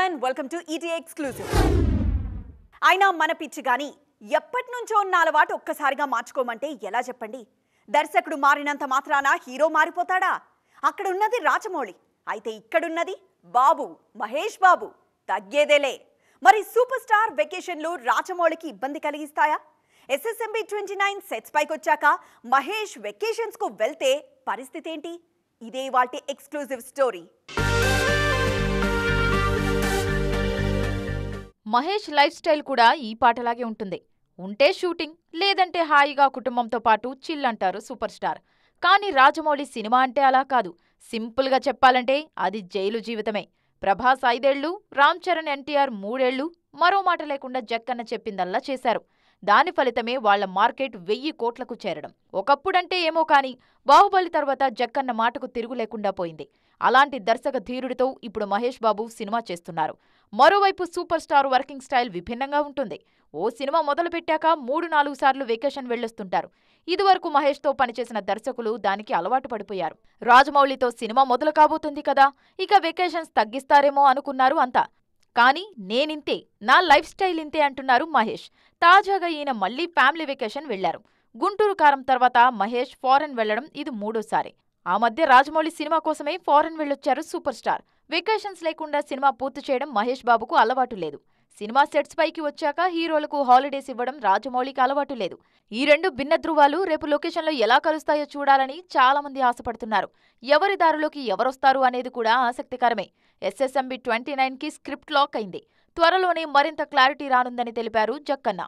and welcome to ETA Exclusive. అయినా మన పిచ్చి గాని ఎప్పటినుంచో ఉన్న అలవాటు ఒక్కసారిగా మార్చుకోమంటే ఎలా చెప్పండి? దర్శకుడు మారినంత మాత్రాన హీరో మారిపోతాడా? అక్కడ ఉన్నది రాజమౌళి, అయితే ఇక్కడున్నది బాబు, మహేష్ బాబు. తగ్గేదేలే. మరి సూపర్ స్టార్ వెకేషన్లు రాజమౌళికి ఇబ్బంది కలిగిస్తాయా? SSMB 29 సెట్స్ పైకి వచ్చాక మహేష్ వెకేషన్స్ కు వెళ్తే పరిస్థితి ఏంటి? ఇదే వాటి exclusive story. Mahesh life style కూడా ఈ పాటలాగే ఉంటుంది. ఉంటే షూటింగ్, లేదంటే హాయిగా కుటుంబంతో పాటు చిల్ అంటారు సూపర్ స్టార్. కానీ రాజమౌళి సినిమా అంటే అలా కాదు. సింపుల్గా చెప్పాలంటే అది జైలు జీవితమే. ప్రభాస్ 5 ఏళ్లు, రామ్ చరణ్ ఎన్టీఆర్ 3 ఏళ్లు మరో మాట లేకుండా జక్కన్న చెప్పిందల్లా చేశారు. దాని ఫలితమే వాళ్ల మార్కెట్ 1000 కోట్లకు చేరడం. ఒకప్పుడంటే ఏమో కానీ బాహుబలి తర్వాత జక్కన్న మాటకు తిరుగు లేకుండా పోయింది. అలాంటి దర్శక ధీరుడితో ఇప్పుడు మహేష్ బాబు సినిమా చేస్తున్నారు. మరోవైపు సూపర్ స్టార్ వర్కింగ్ స్టైల్ విభిన్నంగా ఉంటుంది. ఓ సినిమా మొదలుపెట్టాక 3-4 సార్లు వెకేషన్ వెళ్లొస్తుంటారు. ఇదివరకు మహేష్తో పనిచేసిన దర్శకులు దానికి అలవాటు పడిపోయారు. రాజమౌళితో సినిమా మొదలు కాబోతుంది కదా, ఇక వెకేషన్స్ తగ్గిస్తారేమో అనుకున్నారు అంతా. కానీ నేనింతే, నా లైఫ్ స్టైల్ ఇంతే అంటున్నారు మహేష్. తాజాగా ఈయన మళ్లీ ఫ్యామిలీ వెకేషన్ వెళ్లారు. గుంటూరు కారం తర్వాత మహేష్ ఫారెన్ వెళ్లడం ఇది 3ఓసారి. ఆ మధ్య రాజమౌళి సినిమా కోసమే ఫారెన్ వెళ్ళొచ్చారు సూపర్ స్టార్. వెకేషన్స్ లేకుండా సినిమా పూర్తి చేయడం మహేష్ బాబుకు అలవాటు లేదు. సినిమా సెట్స్ పైకి వచ్చాక హీరోలకు హాలిడేస్ ఇవ్వడం రాజమౌళికి అలవాటు లేదు. ఈ రెండు భిన్న ధృవాలు రేపు లొకేషన్లో ఎలా కలుస్తాయో చూడాలని చాలా మంది ఆశపడుతున్నారు. ఎవరి దారిలోకి ఎవరొస్తారు అనేది కూడా ఆసక్తికరమే. SSMB 29కి స్క్రిప్ట్ లాక్ అయింది. త్వరలోనే మరింత క్లారిటీ రానుందని తెలిపారు జక్కన్న.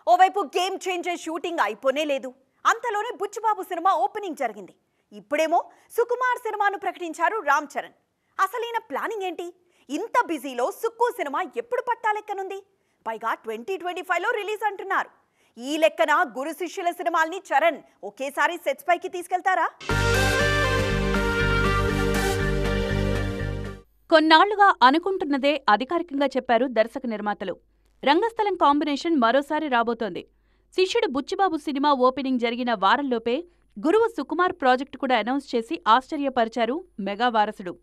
ఓవైపు గేమ్ చేంజర్ షూటింగ్ అయిపోనే లేదు. అంతలోనే బుచ్చిబాబు సినిమా ఓపెనింగ్ జరిగింది. ఇప్పుడేమో సుకుమార్ సినిమాను ప్రకటించారు రామ్ చరణ్. అసలైన ప్లానింగ్ ఏంటి? ఇంత బిజీలో సుక్కు సినిమా ఎప్పుడు పట్టాలెక్కనుంది? పైగా 2025లో రిలీజ్ అంటున్నారు. ఈ లెక్కన గురు శిష్యుల సినిమాల్ని చరణ్ ఒకేసారి సెట్స్ పైకి తీసుకెళ్తారా? కొన్నాళ్లుగా అనుకుంటున్నదే అధికారికంగా చెప్పారు దర్శక నిర్మాతలు. రంగస్థలం కాంబినేషన్ మరోసారి రాబోతోంది. శిష్యుడు బుచ్చిబాబు సినిమా ఓపెనింగ్ జరిగిన వారంలోపే గురువు సుకుమార్ ప్రాజెక్టు కూడా అనౌన్స్ చేసి ఆశ్చర్యపరిచారు మెగా వారసుడు.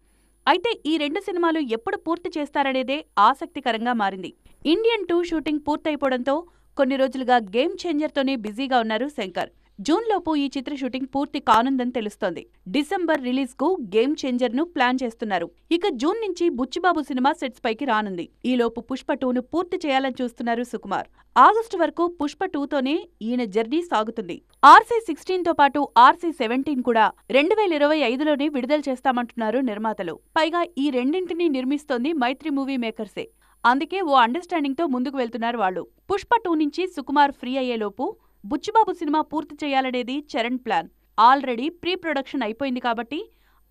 అయితే ఈ 2 సినిమాలు ఎప్పుడు పూర్తి చేస్తారనేదే ఆసక్తికరంగా మారింది. ఇండియన్ 2 షూటింగ్ పూర్తయిపోవడంతో కొన్ని రోజులుగా గేమ్ చేంజర్తోనే బిజీగా ఉన్నారు శంకర్. జూన్లోపు ఈ చిత్ర షూటింగ్ పూర్తి కానుందని తెలుస్తోంది. డిసెంబర్ రిలీజ్కు గేమ్ చేంజర్ను ప్లాన్ చేస్తున్నారు. ఇక జూన్ నుంచి బుచ్చిబాబు సినిమా సెట్స్ పైకి రానుంది. ఈలోపు పుష్ప 2ను పూర్తి చేయాలని చూస్తున్నారు సుకుమార్. ఆగస్టు వరకు పుష్ప 2తోనే ఈయన జర్నీ సాగుతుంది. RC16తో పాటు RC17 కూడా 2025లోనే విడుదల చేస్తామంటున్నారు నిర్మాతలు. పైగా ఈ రెండింటినీ నిర్మిస్తోంది మైత్రి మూవీ మేకర్సే. అందుకే ఓ అండర్స్టాండింగ్తో ముందుకు వెళ్తున్నారు వాళ్ళు. పుష్ప 2 నుంచి సుకుమార్ ఫ్రీ అయ్యేలోపు బుచ్చిబాబు సినిమా పూర్తి చేయాలనేది Charan plan. Already pre production అయిపోయింది కాబట్టి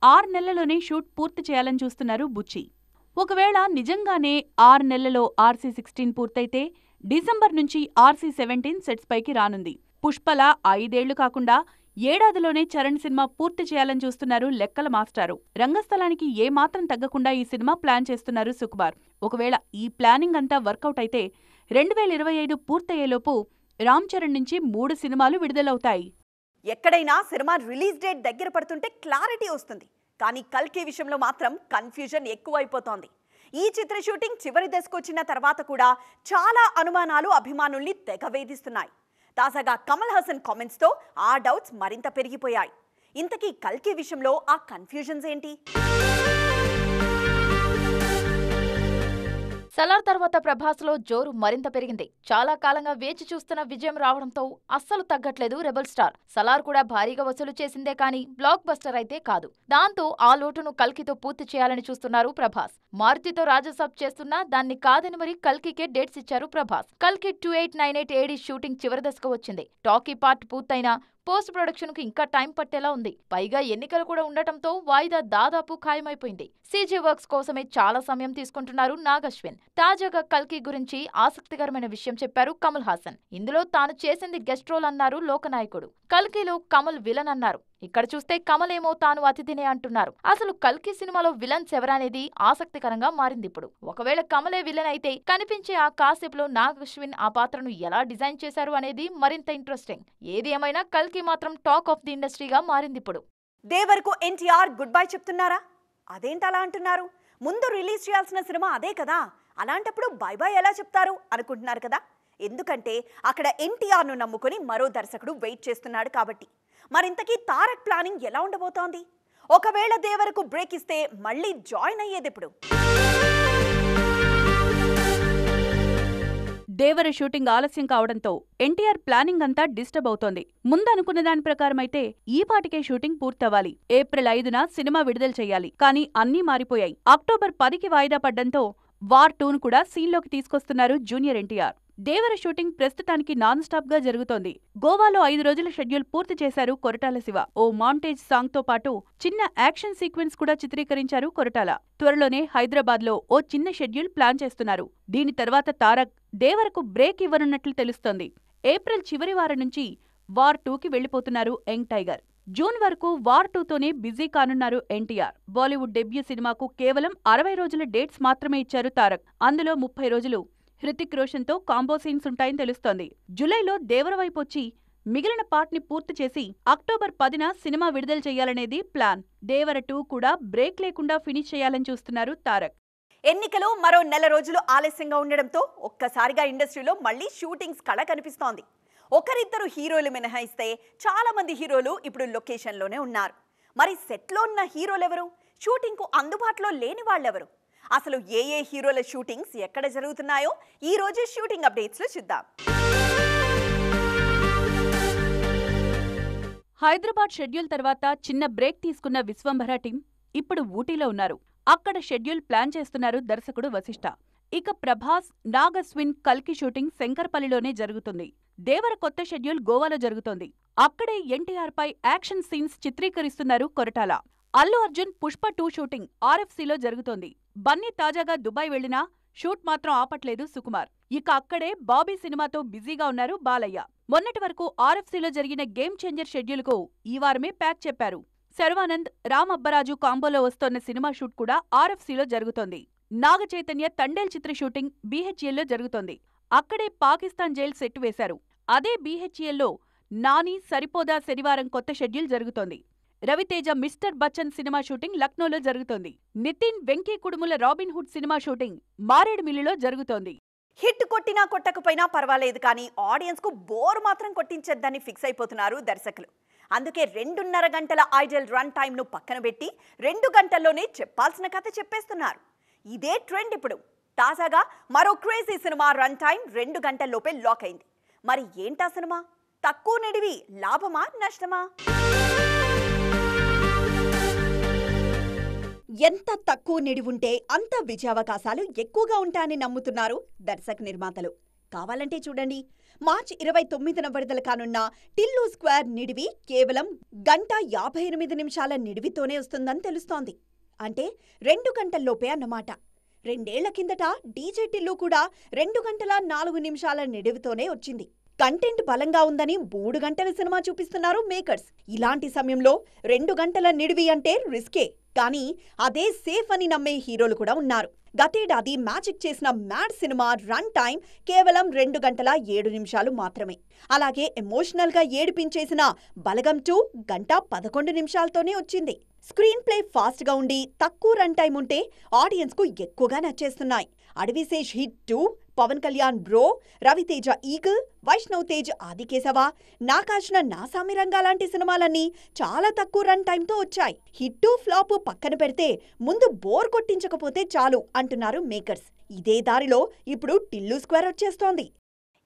6 నెలల్లోనే షూట్ పూర్తి చేయాలని చూస్తున్నారు బుచ్చి. ఒకవేళ నిజంగానే 6 నెలల్లో RC16 పూర్తయితే డిసెంబర్ నుంచి RC17 సెట్స్ పైకి రానుంది. పుష్పలా 5 ఏళ్లు కాకుండా ఏడాదిలోనే చరణ్ సినిమా పూర్తి చేయాలని చూస్తున్నారు లెక్కల మాస్టారు. రంగస్థలానికి ఏమాత్రం తగ్గకుండా ఈ సినిమా ప్లాన్ చేస్తున్నారు సుకుమార్. ఒకవేళ ఈ ప్లానింగ్ అంతా వర్కౌట్ అయితే 2025 పూర్తయ్యేలోపు రామ్ చరణ్ నుంచి 3 సినిమాలు విడుదలవుతాయి. ఎక్కడైనా సినిమా రిలీజ్ డేట్ దగ్గర పడుతుంటే క్లారిటీ వస్తుంది. కానీ కల్కి విషయంలో మాత్రం కన్ఫ్యూజన్ ఎక్కువైపోతోంది. ఈ చిత్ర షూటింగ్ చివరి దశకు వచ్చిన తర్వాత కూడా చాలా అనుమానాలు అభిమానుల్ని తెగ వేధిస్తున్నాయి. తాజాగా కమల్ హాసన్ కామెంట్స్తో ఆ డౌట్స్ మరింత పెరిగిపోయాయి. ఇంతకీ కల్కి విషయంలో ఆ కన్ఫ్యూజన్స్ ఏంటి? సలార్ తర్వాత ప్రభాస్లో జోరు మరింత పెరిగింది. చాలా కాలంగా వేచి చూస్తున్న విజయం రావడంతో అస్సలు తగ్గట్లేదు రెబల్ స్టార్. సలార్ కూడా భారీగా వసూలు చేసిందే కానీ బ్లాక్ బస్టర్ అయితే కాదు. దాంతో ఆ లోటును కల్కితో పూర్తి చేయాలని చూస్తున్నారు ప్రభాస్. మారుతితో రాజసాబ్ చేస్తున్నా దాన్ని కాదని మరి కల్కికే డేట్స్ ఇచ్చారు ప్రభాస్. కల్కి 2898 AD షూటింగ్ చివరి దశకు వచ్చింది. టాకీ పార్ట్ పూర్తయినా పోస్ట్ ప్రొడక్షన్ కు ఇంకా టైం పట్టేలా ఉంది. పైగా ఎన్నికలు కూడా ఉండటంతో వాయిదా దాదాపు ఖాయమైపోయింది. CG వర్క్స్ కోసమే చాలా సమయం తీసుకుంటున్నారు నాగశ్విన్. తాజాగా కల్కి గురించి ఆసక్తికరమైన విషయం చెప్పారు కమల్ హాసన్. ఇందులో తాను చేసింది గెస్ట్ రోల్ అన్నారు లోకనాయకుడు. కల్కిలో కమల్ విలన్ అన్నారు. ఇక్కడ చూస్తే కమల్ ఏమో తాను అతిథినే అంటున్నారు. అసలు కల్కి సినిమాలో విలన్స్ ఎవరనేది ఆసక్తికరంగా మారింది. ఇప్పుడు ఒకవేళ కమలే విలన్ అయితే కనిపించే ఆ కాసేపులో నాగశ్విన్ ఆ పాత్రను ఎలా డిజైన్ చేశారు అనేది మరింత ఇంట్రెస్టింగ్. ఏది ఏమైనా కల్కి మాత్రం టాక్ ఆఫ్ ది ఇండస్ట్రీగా మారింది. ఇప్పుడు దేవరకు NTR గుడ్ బై చెప్తున్నారా? అదేంటలా అంటున్నారు? ముందు రిలీజ్ చేయాల్సిన సినిమా అదే కదా, అలాంటప్పుడు బై బై ఎలా చెప్తారు అనుకుంటున్నారు కదా. ఎందుకంటే అక్కడ ఎన్టీఆర్ను నమ్ముకొని మరో దర్శకుడు వెయిట్ చేస్తున్నాడు కాబట్టి. మరింతకీ తారక్ ప్లానింగ్ ఎలా ఉండబోతోంది? ఒకవేళ దేవరకు బ్రేక్ ఇస్తే మళ్ళీ జాయిన్ అయ్యేది ఇప్పుడు? దేవర షూటింగ్ ఆలస్యం కావడంతో ఎన్టీఆర్ ప్లానింగ్ అంతా డిస్టర్బ్ అవుతోంది. ముందనుకున్న దాని ప్రకారమైతే ఈ పాటికే షూటింగ్ పూర్తవ్వాలి. ఏప్రిల్ 5న సినిమా విడుదల చేయాలి. కానీ అన్నీ మారిపోయాయి. అక్టోబర్ 10కి వాయిదా పడ్డంతో వార్ 2ను కూడా సీన్లోకి తీసుకొస్తున్నారు జూనియర్ ఎన్టీఆర్. దేవర షూటింగ్ ప్రస్తుతానికి నాన్ స్టాప్ గా జరుగుతోంది. గోవాలో 5 రోజుల షెడ్యూల్ పూర్తి చేశారు కొరటాల శివ. ఓ మాంటేజ్ సాంగ్ తో పాటు చిన్న యాక్షన్ సీక్వెన్స్ కూడా చిత్రీకరించారు కొరటాల. త్వరలోనే హైదరాబాద్ లో ఓ చిన్న షెడ్యూల్ ప్లాన్ చేస్తున్నారు. దీని తర్వాత తారక్ దేవరకు బ్రేక్ ఇవ్వనున్నట్లు తెలుస్తోంది. ఏప్రిల్ చివరి వారం నుంచి వార్ 2కి వెళ్లిపోతున్నారు యంగ్ టైగర్. జూన్ వరకు వార్ 2తోనే బిజీ కానున్నారు ఎన్టీఆర్. బాలీవుడ్ డెబ్యూ సినిమాకు కేవలం 60 రోజుల డేట్స్ మాత్రమే ఇచ్చారు తారక్. అందులో 30 రోజులు హృతిక్ రోషన్తో కాంబో సీన్స్ ఉంటాయని తెలుస్తోంది. జులైలో దేవర వైపొచ్చి మిగిలిన పార్ట్ని పూర్తి చేసి అక్టోబర్ 10న సినిమా విడుదల చేయాలనేది ప్లాన్. దేవర 2 కూడా బ్రేక్ లేకుండా ఫినిష్ చేయాలని చూస్తున్నారు తారక్. ఎన్నికలు మరో నెల రోజులు ఆలస్యంగా ఉండడంతో ఒక్కసారిగా ఇండస్ట్రీలో మళ్లీ షూటింగ్స్ కళ కనిపిస్తోంది. ఒకరిద్దరు హీరోలు మినహాయిస్తే చాలా మంది హీరోలు ఇప్పుడు లొకేషన్లోనే ఉన్నారు. మరి సెట్లో ఉన్న హీరోలెవరు? షూటింగ్కు అందుబాటులో లేని వాళ్ళెవరు? అసలు ఏ హీరోల షూటింగ్స్ ఎక్కడ జరుగుతున్నాయో ఈ రోజు షూటింగ్ అప్డేట్స్ లో చూద్దాం. హైదరాబాద్ షెడ్యూల్ తర్వాత చిన్న బ్రేక్ తీసుకున్న విశ్వంభర టీం ఇప్పుడు ఊటీలో ఉన్నారు. అక్కడ షెడ్యూల్ ప్లాన్ చేస్తున్నారు దర్శకుడు వశిష్ఠ. ఇక ప్రభాస్, నాగస్విన్, కల్కి షూటింగ్ శంకర్పల్లిలోనే జరుగుతుంది. దేవర కొత్త షెడ్యూల్ గోవాలో జరుగుతోంది. అక్కడే ఎన్టీఆర్ పై యాక్షన్ సీన్స్ చిత్రీకరిస్తున్నారు కొరటాల. అల్లు అర్జున్ పుష్ప 2 షూటింగ్ ఆర్ఎఫ్సీలో జరుగుతోంది. బన్నీ తాజాగా దుబాయ్ వెళ్లినా షూట్ మాత్రం ఆపట్లేదు సుకుమార్. ఇక అక్కడే బాబీ సినిమాతో బిజీగా ఉన్నారు బాలయ్య. మొన్నటి వరకు ఆర్ఎఫ్సీలో జరిగిన గేమ్ చేంజర్ షెడ్యూల్కు ఈ వారమే ప్యాక్ చెప్పారు. శర్వానంద్, రామ్ అబ్బరాజు కాంబోలో వస్తోన్న సినిమా షూట్ కూడా ఆర్ఎఫ్సీలో జరుగుతోంది. నాగ చైతన్య తండేల్ చిత్ర షూటింగ్ బీహెచ్ఎల్లో జరుగుతోంది. అక్కడే పాకిస్తాన్ జైల్ సెట్ వేశారు. అదే బీహెచ్ఎల్లో నాని, సరిపోదా శనివారం కొత్త షెడ్యూల్ జరుగుతోంది. Ravi Teja mister Bachchan cinema shooting లక్నోలో జరుగుతోంది. Nithiin, Venky Kudumula Robin Hood cinema shooting మారేడుమిల్లిలో జరుగుతోంది. హిట్ కొట్టినా కొట్టకపోయినా పర్వాలేదు కానీ ఆడియన్స్ కు బోర్ మాత్రం కొట్టించొద్దని ఫిక్స్ అయిపోతున్నారు దర్శకులు. అందుకే 2.5 గంటల ఐడియల్ రన్ టైమ్ ను పక్కన పెట్టి 2 గంటల్లోనే చెప్పాల్సిన కథ చెప్పేస్తున్నారు. ఇదే ట్రెండ్ ఇప్పుడు. తాజాగా మరో క్రేజీ సినిమా రన్ టైం 2 గంటల్లోపే లాక్ అయింది. మరి ఏంటా సినిమా? తక్కువ నిడివి లాభమా నష్టమా? ఎంత తక్కువ నిడివుంటే అంత విజయావకాశాలు ఎక్కువగా ఉంటాయని నమ్ముతున్నారు దర్శక నిర్మాతలు. కావాలంటే చూడండి, మార్చి 29న విడుదల కానున్న టిల్లు స్క్వేర్ నిడివి కేవలం 1:58 నిమిషాల నిడివితోనే వస్తుందని తెలుస్తోంది. అంటే 2 గంటల్లోపే అన్నమాట. 2 ఏళ్ల కిందట డీజే టిల్లు కూడా 2 గంటల 4 నిమిషాల నిడివితోనే వచ్చింది. కంటెంట్ బలంగా ఉందని 3 గంటల సినిమా చూపిస్తున్నారు మేకర్స్. ఇలాంటి సమయంలో 2 గంటల నిడివి అంటే రిస్కే, కానీ అదే సేఫ్ అని నమ్మే హీరోలు కూడా ఉన్నారు. గతేడాది మ్యాజిక్ చేసిన మ్యాడ్ సినిమా రన్ టైం కేవలం 2 గంటల 7 నిమిషాలు మాత్రమే. అలాగే ఎమోషనల్ గా ఏడిపించేసిన బలగం 2 గంట 11 నిమిషాలతోనే వచ్చింది. స్క్రీన్ ప్లే ఫాస్ట్ గా ఉండి తక్కువ రన్ టైం ఉంటే ఆడియన్స్ కు ఎక్కువగా నచ్చేస్తున్నాయి. Adivi Sesh hit 2, Pawan Kalyan bro, Ravi Teja eagle, Vaishnav Tej Aadikeshava, Nagarjuna Naa Saami Ranga లాంటి సినిమాలన్నీ చాలా తక్కువ రన్ టైంతో వచ్చాయి. హిట్ ఫ్లాప్ పక్కన పెడితే ముందు బోర్ కొట్టించకపోతే చాలు అంటున్నారు మేకర్స్. ఇదే దారిలో ఇప్పుడు టిల్లు స్క్వేర్ వచ్చేస్తోంది.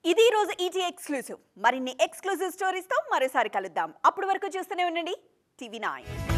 ఇది రోజు ఈటీ ఎక్స్క్లూజివ్. మరిన్ని ఎక్స్క్లూజివ్ స్టోరీస్తో మరోసారి కలుద్దాం. అప్పటి వరకు చూస్తూనే ఉండండి TV9.